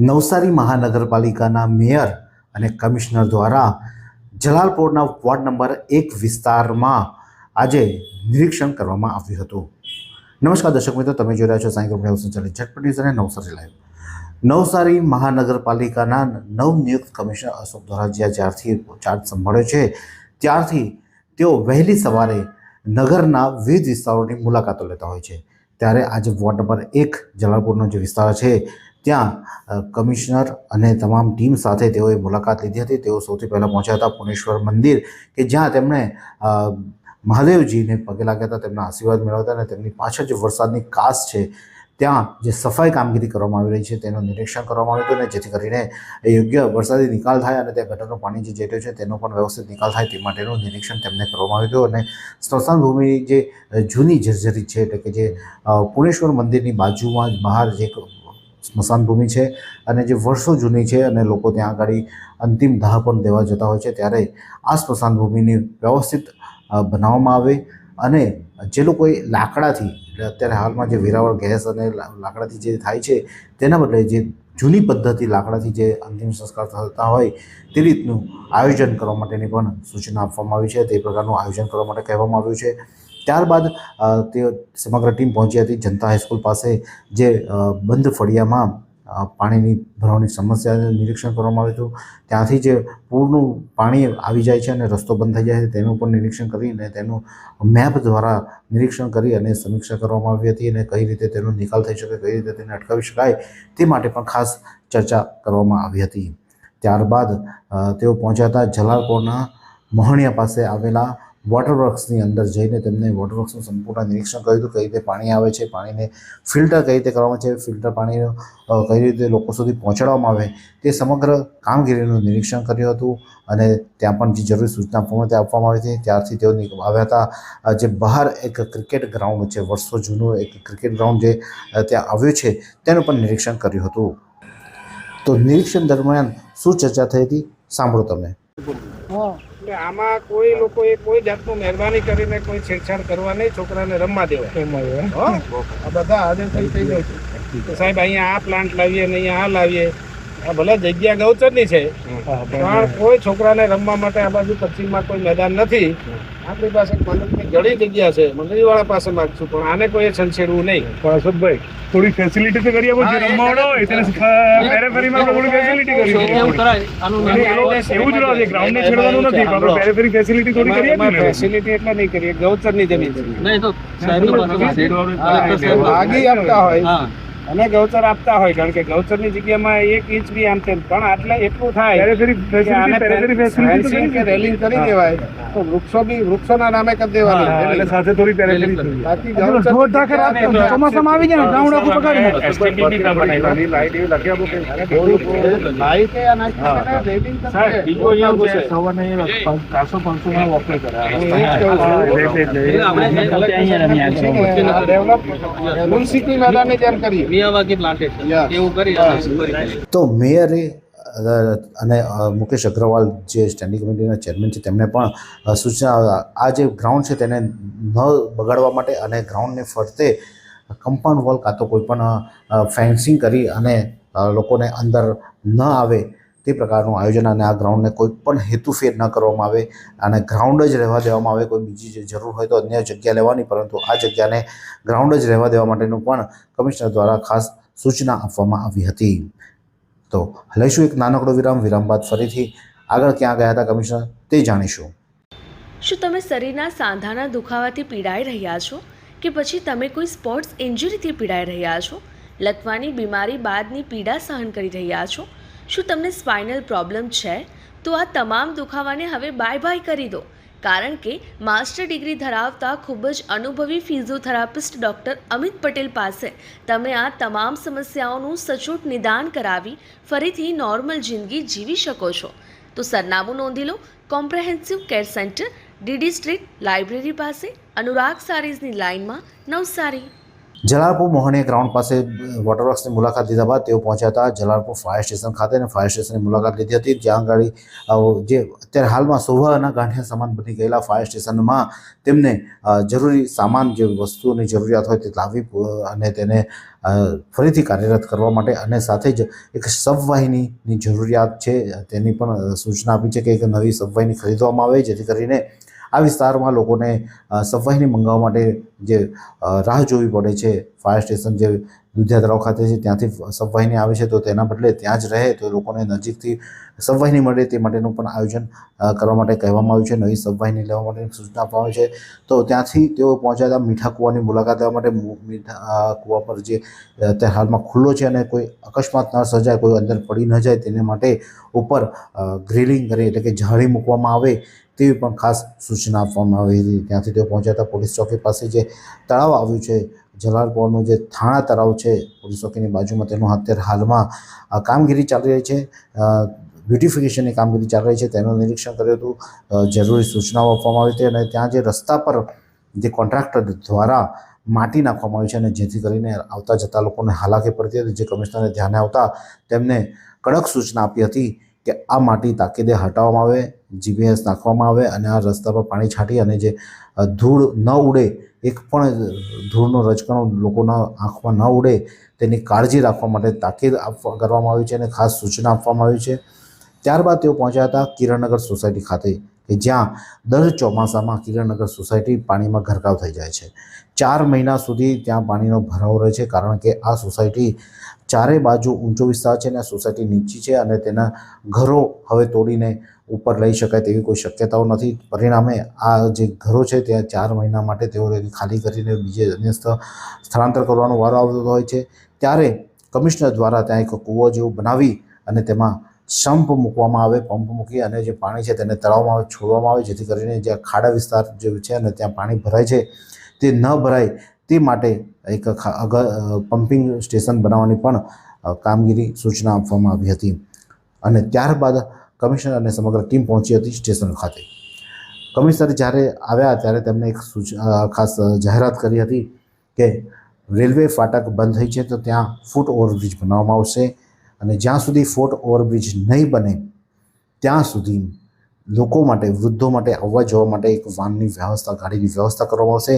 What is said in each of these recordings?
નવસારી મહાનગરપાલિકાના મેયર અને કમિશનર દ્વારા જલાલપોરના વોર્ડ નંબર 1 વિસ્તારમાં આજે નિરીક્ષણ કરવામાં આવ્યું હતું. નમસ્કાર દર્શક મિત્રો, તમે જોઈ રહ્યા છો સાંઈ ગ્રુપ સંચાલિત ઝટપટ ન્યૂઝ અને નવસારી લાઈવ. નવસારી મહાનગરપાલિકાના નવનિયુક્ત કમિશનર અશોક ધોરાજીયા જ્યારથી ચાર્જ સંભાળ્યો છે ત્યારથી તેઓ વહેલી સવારે નગરના વિવિધ વિસ્તારોની મુલાકાતો લેતા હોય છે. ત્યારે આજે વોર્ડ નંબર 1 જલાલપોરનો જે વિસ્તાર છે ત્યાં કમિશનર અને તમામ ટીમ સાથે તેઓએ મુલાકાત લીધી હતી. તેઓ સૌથી પહેલાં પહોંચ્યા હતા પુણેશ્વર મંદિર, કે જ્યાં તેમણે મહાદેવજીને પગે લાગ્યા હતા, તેમના આશીર્વાદ મેળવ્યા હતા અને તેમની પાછળ જે વરસાદની કાસ છે ત્યાં જે સફાઈ કામગીરી કરવામાં આવી રહી છે તેનું નિરીક્ષણ કરવામાં આવ્યું હતું, અને જેથી કરીને યોગ્ય વરસાદી નિકાલ થાય અને ત્યાં ગટરનું પાણી જે જઈ રહ્યું છે તેનો પણ વ્યવસ્થિત નિકાલ થાય તે માટેનું નિરીક્ષણ તેમને કરવામાં આવ્યું હતું. અને સ્મશાન ભૂમિ જે જૂની જર્જરિત છે, એટલે કે જે પુણેશ્વર મંદિરની બાજુમાં જ બહાર જે સ્મશાન ભૂમિ છે અને જે વર્ષો જૂની છે અને લોકો ત્યાં આગળ અંતિમ દાહ પણ દેવા જતા હોય છે, ત્યારે આ સ્મશાન ભૂમિની વ્યવસ્થિત બનાવવામાં આવે અને જે લોકોએ લાકડાથી, અત્યારે હાલમાં જે વેરાવળ ગેસ અને લાકડાથી જે થાય છે તેના બદલે જે જૂની પદ્ધતિ લાકડાથી જે અંતિમ સંસ્કાર થતા હોય તે રીતનું આયોજન કરવા માટેની પણ સૂચના આપવામાં આવી છે. તે પ્રકારનું આયોજન કરવા માટે કહેવામાં આવ્યું છે. ત્યારબાદ તે સમગ્ર ટીમ પહોંચી હતી જનતા હાઈસ્કૂલ પાસે, જે બંધ ફળિયામાં પાણીની ભરાવાની સમસ્યાનું નિરીક્ષણ કરવામાં આવ્યું હતું. ત્યાંથી જે પૂરનું પાણી આવી જાય છે અને રસ્તો બંધ થઈ જાય છે તેનું પણ નિરીક્ષણ કરીને તેનું મેપ દ્વારા નિરીક્ષણ કરી અને સમીક્ષા કરવામાં આવી હતી, અને કઈ રીતે તેનો નિકાલ થઈ શકે, કઈ રીતે તેને અટકાવી શકાય તે માટે પણ ખાસ ચર્ચા કરવામાં આવી હતી. ત્યારબાદ તેઓ પહોંચ્યા હતા જલાલપોરના મહણિયા પાસે આવેલા વોટરવર્ક્સની અંદર જઈને તેમને વોટરવર્ક્સનું સંપૂર્ણ નિરીક્ષણ કર્યું હતું. કઈ રીતે પાણી આવે છે, પાણીને ફિલ્ટર કઈ રીતે કરવામાં છે, ફિલ્ટર પાણીનો કઈ રીતે લોકો સુધી પહોંચાડવામાં આવે તે સમગ્ર કામગીરીનું નિરીક્ષણ કર્યું હતું. અને ત્યાં પણ જે જરૂરી સૂચના આપવામાં આવી હતી. ત્યારથી તેઓ આવ્યા હતા જે બહાર એક ક્રિકેટ ગ્રાઉન્ડ છે, વર્ષો જૂનું એક ક્રિકેટ ગ્રાઉન્ડ જે ત્યાં આવ્યું છે તેનું પણ નિરીક્ષણ કર્યું હતું. તો નિરીક્ષણ દરમિયાન શું ચર્ચા થઈ હતી સાંભળો તમે. આમાં કોઈ લોકોએ કોઈ જાતનું મહેરબાની કરીને કોઈ છેડછાડ કરવા નહીં, છોકરાને રમવા દેવા. આ બધા હાજર થઈ જાય છે સાહેબ, અહીંયા આ પ્લાન્ટ લાવીએ ને અહીંયા આ લાવીએ. આ ભલે જગ્યા ગૌચરની છે પણ કોઈ છોકરાને રમવા માટે આ બાજુ પશ્ચિમમાં કોઈ મેદાન નથી. આપણી પાસે મંડળની ઘણી જગ્યા છે, મંડળીવાળા પાસે માગશું, પણ આને કોઈ છંછેડવું નહીં. પણ અશોકભાઈ થોડી ફેસિલિટી તો કરી આપો, જે રમવાડો હોય તેને પેરેફેરીમાં થોડી ફેસિલિટી કરી એવું જ રહે છે. ગ્રાઉન્ડને છેડવાનું નથી, પણ પેરેફેરી ફેસિલિટી થોડી કરી આપી. ફેસિલિટી એટલે નહીં કરીએ, ગૌચરની જમીન આગી આપતા હોય અને ગૌચર આપતા હોય, કારણ કે ગૌચરની જગ્યામાં 1 ઇંચ બી આમ તેમ, પણ આટલે એટલું થાય કે રેલિંગ કરી દેવાય તો વૃક્ષોના નામે કરી દેવાનું, એટલે સાથે થોડી પેરેફેરી બાકી ચોમાસામાં આવી જાય ને ગ્રાઉન્ડ આખું પકડી એસટીપી કા બનાવી લાઈટ એવી લખી આપો કે લાઈટ આ નાખી રેલિંગ સાહેબ બીજો અહીંયા છે સવારે 400-500 માં વોકવે કરે ડેવલપ મ્યુનિસિપલ મેદાનની જેમ કરીએ. તો મેયરે અને મુકેશ અગ્રવાલ જે સ્ટેન્ડિંગ કમિટીના ચેરમેન છે તેમણે પણ સૂચના, આ જે ગ્રાઉન્ડ છે તેને ન બગાડવા માટે અને ગ્રાઉન્ડને ફરતે કમ્પાઉન્ડ વોલ કાં તો કોઈ પણ ફેન્સિંગ કરી અને લોકોને અંદર ન આવે તે પ્રકારનું આયોજન, અને આ ગ્રાઉન્ડને કોઈ પણ હેતુફેર ન કરવામાં આવે અને ગ્રાઉન્ડ જ રહેવા દેવામાં આવે. કોઈ બીજી જે જરૂર હોય તો અન્ય જગ્યા લેવાની, પરંતુ આ જગ્યાને ગ્રાઉન્ડ જ રહેવા દેવા માટેનું પણ કમિશનર દ્વારા ખાસ સૂચના આપવામાં આવી હતી. તો લઈશું એક નાનકડો વિરામ બાદ ફરીથી આગળ ક્યાં ગયા હતા કમિશનર તે જાણીશું. શું તમે શરીરના સાંધાના દુખાવાથી પીડાઈ રહ્યા છો, કે પછી તમે કોઈ સ્પોર્ટ્સ ઇન્જરીથી પીડાઈ રહ્યા છો? લકવાની બીમારી બાદની પીડા સહન કરી રહ્યા છો? શું તમને સ્પાઇનલ પ્રોબ્લેમ છે? તો આ તમામ દુખાવાને હવે બાય કરી દો, કારણ કે માસ્ટર ડિગ્રી ધરાવતા ખૂબ જ અનુભવી ફિઝિયોથેરાપિસ્ટ ડૉક્ટર અમિત પટેલ પાસે તમે આ તમામ સમસ્યાઓનું સચોટ નિદાન કરાવી ફરીથી નોર્મલ જિંદગી જીવી શકો છો. તો સરનામું નોંધી લો. Comprehensive care centre, DD street, library પાસે, અનુરાગ સારીઝની લાઇનમાં, નવસારી. જલાલપુર મોહણીયા ગ્રાઉન્ડ પાસે વોટરવર્ક્સની મુલાકાત લીધા બાદ તેઓ પહોંચ્યા હતા જલાલપુર ફાયર સ્ટેશન ખાતે અને ફાયર સ્ટેશનની મુલાકાત લીધી હતી, જ્યાં આગળ જે અત્યારે હાલમાં સોહાના ગાંઠિયા સમાન બની ગયેલા ફાયર સ્ટેશનમાં તેમને જરૂરી સામાન જે વસ્તુઓની જરૂરિયાત હોય તે લાવી અને તેને ફરીથી કાર્યરત કરવા માટે અને સાથે જ એક સબવાહિનીની જરૂરિયાત છે તેની પણ સૂચના આપી છે કે એક નવી સબવાહિની ખરીદવામાં આવે, જેથી કરીને આ વિસ્તારમાં લોકોને સબવાહિની મંગાવવા માટે જે રાહ જોવી પડે છે, ફાયર સ્ટેશન જે દુધિયા તળાવ ખાતે છે ત્યાંથી સબવાહિની આવે છે તો તેના બદલે ત્યાં જ રહે તો લોકોને નજીકથી સબવાહિની મળે તે માટેનું પણ આયોજન કરવા માટે કહેવામાં આવ્યું છે, નવી સબવાહિની લેવા માટેની સૂચના આપવામાં આવી છે। તો ત્યાંથી તેઓ પહોંચ્યા હતા મીઠા કૂવાની મુલાકાત લેવા માટે। મીઠા કૂવા પર જે અત્યારે હાલમાં ખુલ્લો છે અને કોઈ અકસ્માત ન સર્જાય, કોઈ અંદર પડી ન જાય તેને માટે ઉપર ગ્રીલિંગ કરી એટલે કે જાળી મૂકવામાં આવે તેવી પણ ખાસ સૂચના આપવામાં આવી હતી। ત્યાંથી તેઓ પહોંચ્યા હતા પોલીસ ચોકી પાસે જે તળાવ આવ્યું છે જલાલપોરનું જે થાણા તળાવ છે પોલીસ ચોકીની બાજુમાં, તેનું અત્યારે હાલમાં કામગીરી ચાલી રહી છે, બ્યુટિફિકેશનની કામગીરી ચાલી રહી છે, તેનું નિરીક્ષણ કર્યું હતું, જરૂરી સૂચનાઓ આપવામાં આવી હતી અને ત્યાં જે રસ્તા પર જે કોન્ટ્રાક્ટર દ્વારા માટી નાખવામાં આવી છે અને જેથી કરીને આવતા જતા લોકોને હાલાકી પડતી હતી, જે કમિશનરને ધ્યાને આવતા તેમને કડક સૂચના આપી હતી કે આ માટી તાકીદે હટાવવામાં આવે, GPS નાખવામાં આવે અને આ રસ્તા પર પાણી છાંટી અને જે ધૂળ ન ઉડે, એક પણ ધૂળનો રજકણો લોકોના આંખમાં ન ઉડે તેની કાળજી રાખવા માટે તાકીદ કરવામાં આવી છે અને ખાસ સૂચના આપવામાં આવી છે। ત્યારબાદ તેઓ પહોંચ્યા હતા કિરણનગર સોસાયટી ખાતે કે જ્યાં દર ચોમાસામાં કિરણનગર સોસાયટી પાણીમાં ગરકાવ થઈ જાય છે। 4 મહિના સુધી ત્યાં પાણીનો ભરાવો રહે છે, કારણ કે આ સોસાયટી ચારે બાજુ ઊંચો વિસ્તાર છે અને સોસાયટી નીચી છે અને તેના ઘરો હવે તોડીને ઉપર લઈ શકાય તેવી કોઈ શક્યતાઓ નથી। પરિણામે આ જે ઘરો છે ત્યાં 4 મહિના માટે તેઓ ખાલી કરીને બીજે અન્ય સ્થળાંતર કરવાનો વારો આવતો હોય છે। ત્યારે કમિશનર દ્વારા ત્યાં એક કૂવો જેવું બનાવી અને તેમાં સંપ મૂકવામાં આવે, પંપ મૂકી અને જે પાણી છે તેને તળાવમાં છોડવામાં આવે, જેથી કરીને જે ખાડા વિસ્તાર જે છે અને ત્યાં પાણી ભરાય છે તે ન ભરાય તે માટે એક પમ્પિંગ સ્ટેશન બનાવવાની પણ કામગીરી સૂચના આપવામાં આવી હતી। અને ત્યારબાદ કમિશનર અને સમગ્ર ટીમ પહોંચી હતી સ્ટેશન ખાતે। કમિશનર જ્યારે આવ્યા ત્યારે તેમણે એક ખાસ જાહેરાત કરી હતી કે રેલવે ફાટક બંધ થઈ છે તો ત્યાં ફૂટ ઓવરબ્રિજ બનાવવામાં આવશે અને જ્યાં સુધી ફૂટ ઓવરબ્રિજ નહીં બને ત્યાં સુધી લોકો માટે, વૃદ્ધો માટે આવવા જવા માટે એક વાનની વ્યવસ્થા, ગાડીની વ્યવસ્થા કરવામાં આવશે।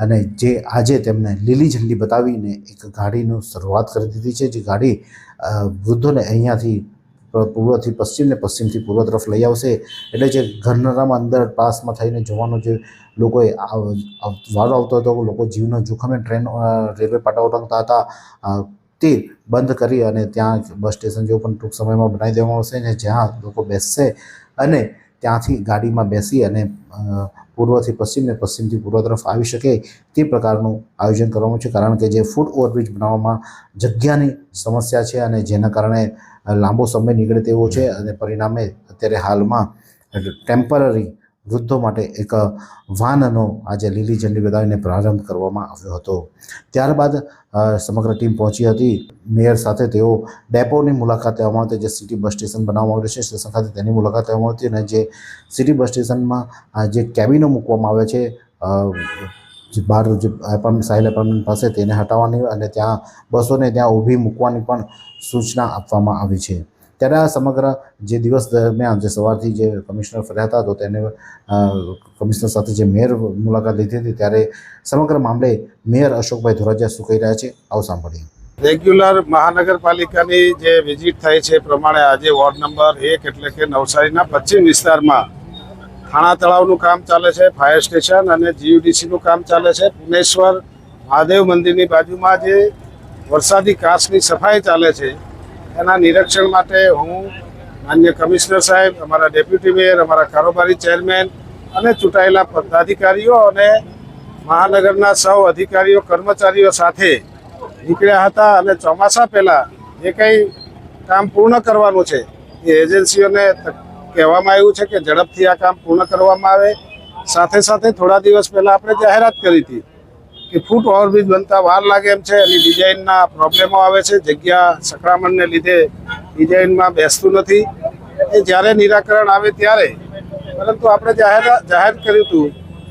અને જે આજે તેમને લીલી ઝંડી બતાવીને એક ગાડીની શરૂઆત કરી દીધી છે, જે ગાડી વૃદ્ધોને અહીંયાથી પૂર્વથી પશ્ચિમ ને પશ્ચિમથી પૂર્વ તરફ લઈ આવશે। એટલે જે ઘરનારામાં અંદર પાસમાં થઈને જવાનો જે લોકોએ વારો આવતો હતો, લોકો જીવનો જોખમે ટ્રેન રેલવે પાટા ઓળંગતા હતા તે બંધ કરી અને ત્યાં બસ સ્ટેશન જેવું પણ ટૂંક સમયમાં બનાવી દેવામાં આવશે ને જ્યાં લોકો બેસશે અને ત્યાંથી ગાડીમાં બેસી અને પૂર્વથી પશ્ચિમ ને પશ્ચિમથી પૂર્વ તરફ આવી શકે તે પ્રકારનું આયોજન કરવામાં છે, કારણ કે જે ફૂટ ઓવરબ્રિજ બનાવવામાં જગ્યાની સમસ્યા છે અને જેના કારણે લાંબો સમય નીકળે તેવો છે અને પરિણામે અત્યારે હાલમાં ટેમ્પરરી વૃદ્ધો માટે એક વાનનો આજે લીલી ઝંડી બતાવીને પ્રારંભ કરવામાં આવ્યો હતો। ત્યારબાદ સમગ્ર ટીમ પહોંચી હતી મેયર સાથે। તેઓ ડેપોની મુલાકાત લેવામાં આવતી, જે સિટી બસ સ્ટેશન બનાવવામાં આવ્યું છે સ્ટેશન ખાતે, તેની મુલાકાત લેવામાં આવતી અને જે સિટી બસ સ્ટેશનમાં જે કેબિનો મૂકવામાં આવે છે જે બહાર જે સાહિલ એપાર્ટમેન્ટ પાસે તેને હટાવવાની અને ત્યાં બસોને ત્યાં ઊભી મૂકવાની પણ સૂચના આપવામાં આવી છે। ત્યારે આ સમગ્ર જે દિવસ દરમિયાન જે સવારથી જે કમિશનર ફર્યા હતા તો તેને કમિશનર સાથે જે મેયર મુલાકાત લીધી હતી ત્યારે સમગ્ર મામલે મેયર અશોકભાઈ ધોરાજીયા શું કહી રહ્યા છે આવો સાંભળીએ। રેગ્યુલર મહાનગરપાલિકાની જે વિઝિટ થાય છે પ્રમાણે આજે વોર્ડ નંબર 1 એટલે કે નવસારીના પશ્ચિમ વિસ્તારમાં થાણા તળાવનું કામ ચાલે છે, ફાયર સ્ટેશન અને GUDCનું કામ ચાલે છે। પુનેશ્વર મહાદેવ મંદિરની બાજુમાં જે વરસાદી કાચની સફાઈ ચાલે છે એના નિરીક્ષણ માટે હું માન્ય કમિશનર સાહેબ, અમારા ડેપ્યુટી મેયર, અમારા કારોબારી ચેરમેન અને ચૂંટાયેલા પદાધિકારીઓ અને મહાનગરના સૌ અધિકારીઓ કર્મચારીઓ સાથે નીકળ્યા હતા અને ચોમાસા પહેલાં જે કંઈ કામ પૂર્ણ કરવાનું છે એ એજન્સીઓને કહેવામાં આવ્યું છે કે ઝડપથી આ કામ પૂર્ણ કરવામાં આવે। સાથે સાથે થોડા દિવસ પહેલાં આપણે જાહેરાત કરી હતી કે ફૂટ ઓવરબ્રિજ બનતા વાર લાગે એમ છે, એની ડિઝાઇનના પ્રોબ્લેમો આવે છે, જગ્યા સંકળામણને લીધે ડિઝાઇનમાં બેસતું નથી, એ જ્યારે નિરાકરણ આવે ત્યારે। પરંતુ આપણે જાહેર કર્યું હતું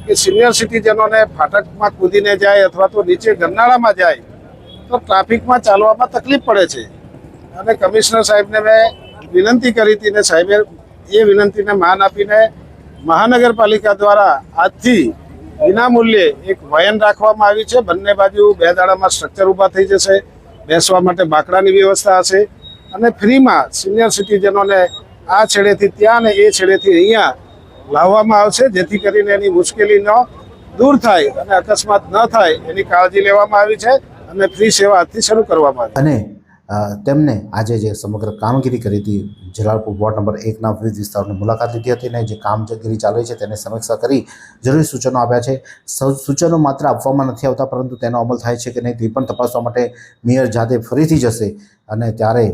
કે સિનિયર સિટીઝનોને ફાટકમાં કૂદીને જાય અથવા તો નીચે ગરનાળામાં જાય તો ટ્રાફિકમાં ચાલવામાં તકલીફ પડે છે. અને કમિશનર સાહેબને મેં વિનંતી કરી હતી ને સાહેબે એ વિનંતીને માન આપીને મહાનગરપાલિકા દ્વારા આજથી વિનામૂલ્યે એક વયન રાખવામાં આવી છે. બંને બાજુ 2 દાડામાં સ્ટ્રક્ચર ઊભા થઈ જશે, બેસવા માટે બાકડાની વ્યવસ્થા હશે અને ફ્રીમાં સિનિયર સિટીઝનોને આ છેડેથી ત્યાં ને એ છેડેથી અહીંયા લાવવામાં આવશે, જેથી કરીને એની મુશ્કેલીનો દૂર થાય અને અકસ્માત ન થાય એની કાળજી લેવામાં આવી છે અને ફ્રી સેવા આજથી શરૂ કરવામાં આવી. અને તેમને આજે જે સમગ્ર કામગીરી કરી હતી, જલાલપુર વોર્ડ નંબર 1ના વિવિધ વિસ્તારોની મુલાકાત લીધી હતી અને જે કામગીરી ચાલે છે તેને સમીક્ષા કરી જરૂરી સૂચનો આપ્યા છે. સૂચનો માત્ર આપવામાં નથી આવતા, પરંતુ તેનો અમલ થાય છે કે નહીં તે પણ તપાસવા માટે મેયર જાતે ફરીથી જશે અને ત્યારે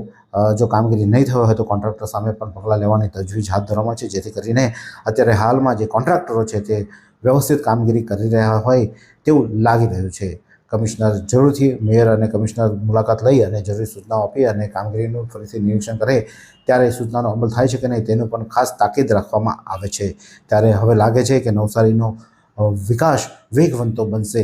જો કામગીરી નહીં થયો હોય તો કોન્ટ્રાક્ટર સામે પણ પગલાં લેવાની તજવીજ હાથ ધરવામાં છે, જેથી કરીને અત્યારે હાલમાં જે કોન્ટ્રાક્ટરો છે તે વ્યવસ્થિત કામગીરી કરી રહ્યા હોય તેવું લાગી રહ્યું છે. કમિશનર જરૂરથી મેયર અને કમિશનર મુલાકાત લઈ અને જરૂરી સૂચનાઓ આપી અને કામગીરીનું ફરીથી નિરીક્ષણ કરે ત્યારે સૂચનાનો અમલ થાય છે કે નહીં તેનું પણ ખાસ તાકીદ રાખવામાં આવે છે. ત્યારે હવે લાગે છે કે નવસારીનો વિકાસ વેગવંતો બનશે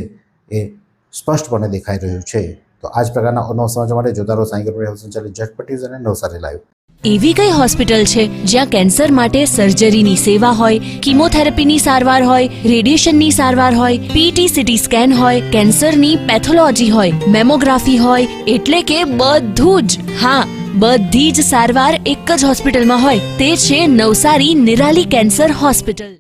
એ સ્પષ્ટપણે દેખાઈ રહ્યું છે. તો આ જ પ્રકારના અનવ સમાચાર માટે જોતા રહો સાંઈ ગરબડ સંચાલિત ઝટપટ અને નવસારી લાઈવ. એવી કઈ હોસ્પિટલ છે જ્યાં કેન્સર માટે સર્જરીની સેવા હોય, કીમોથેરાપીની સારવાર હોય, રેડિયેશનની સારવાર હોય, પીટી સીટી સ્કેન હોય, કેન્સરની પેથોલોજી હોય, મેમોગ્રાફી હોય, એટલે કે બધું જ. હા, બધી જ સારવાર એક જ હોસ્પિટલમાં હોય. તે છે નવસારી નિરાલી કેન્સર હોસ્પિટલ.